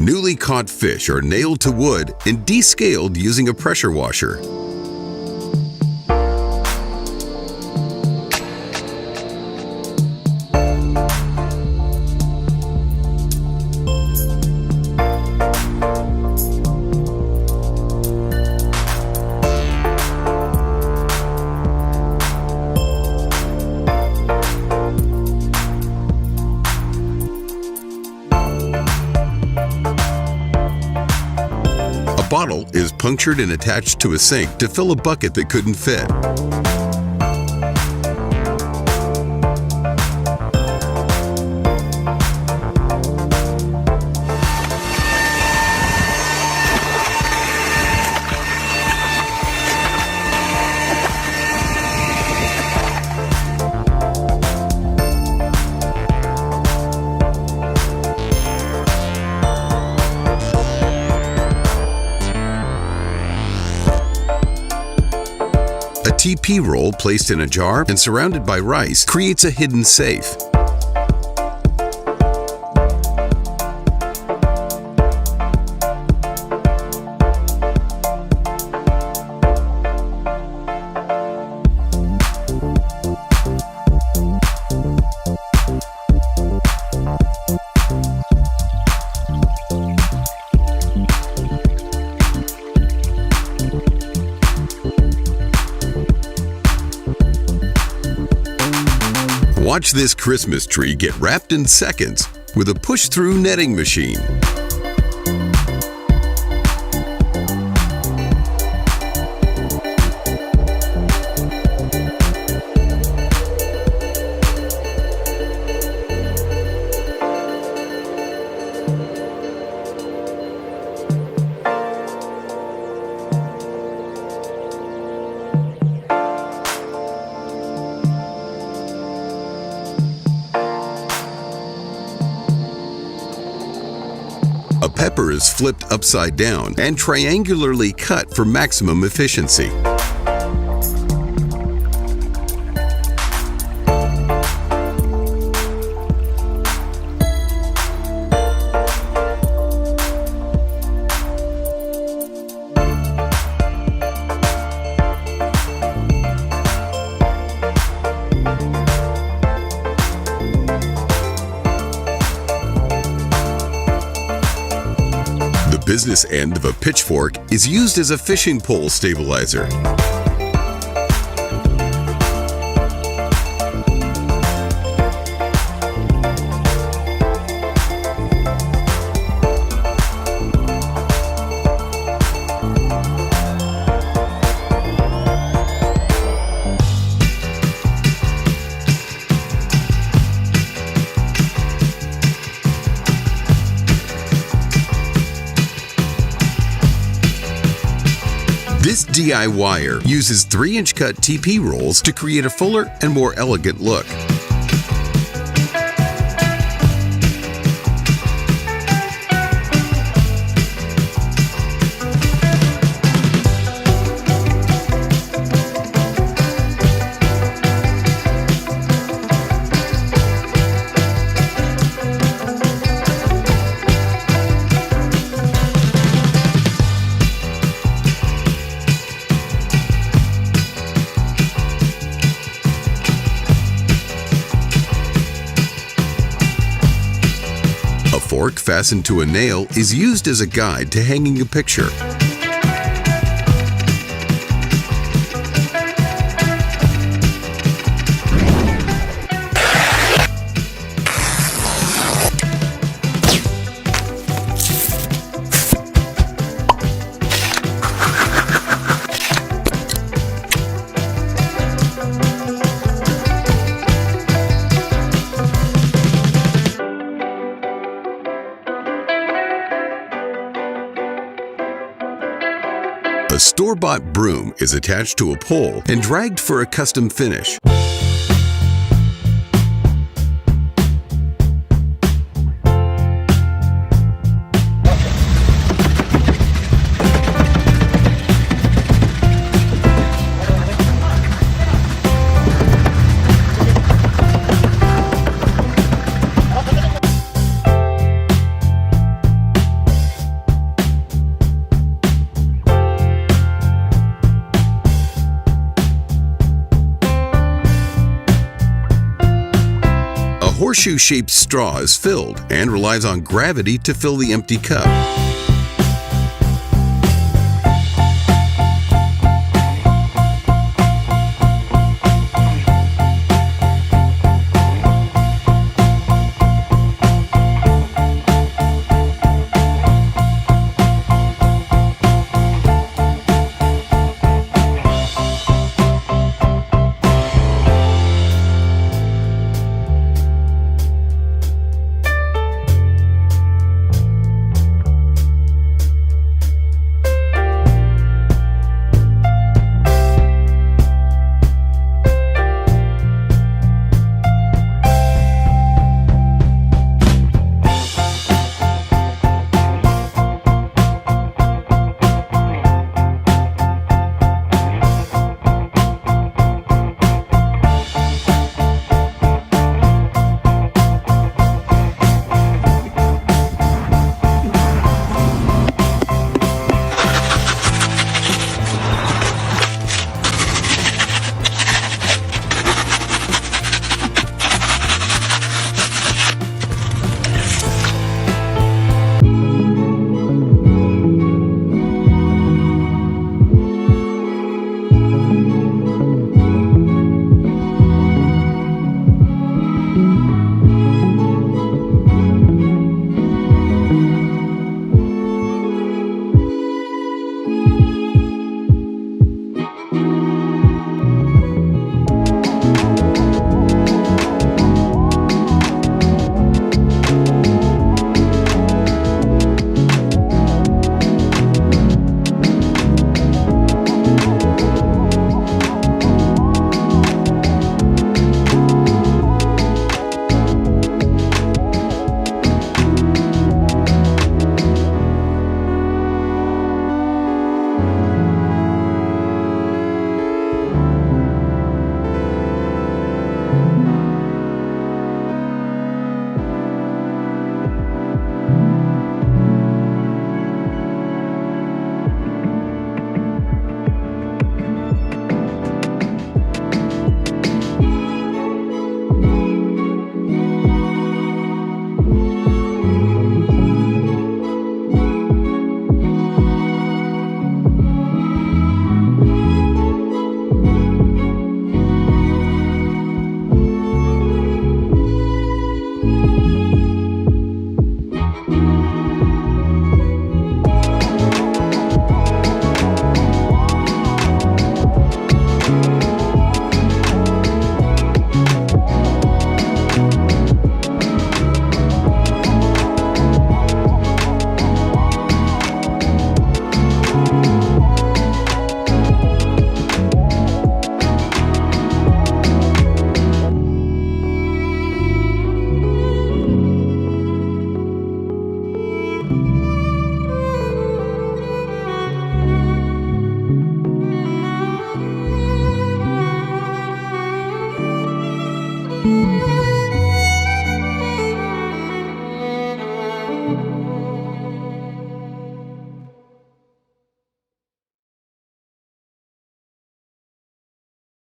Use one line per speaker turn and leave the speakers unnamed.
Newly caught fish are nailed to wood and descaled using a pressure washer. A bottle is punctured and attached to a sink to fill a bucket that couldn't fit. A TP roll placed in a jar and surrounded by rice creates a hidden safe. Watch this Christmas tree get wrapped in seconds with a push-through netting machine. A pepper is flipped upside down and triangularly cut for maximum efficiency. The business end of a pitchfork is used as a fishing pole stabilizer. This DIYer uses 3-inch cut TP rolls to create a fuller and more elegant look. A fork fastened to a nail is used as a guide to hanging a picture. A store-bought broom is attached to a pole and dragged for a custom finish. horseshoe-shaped straw is filled and relies on gravity to fill the empty cup.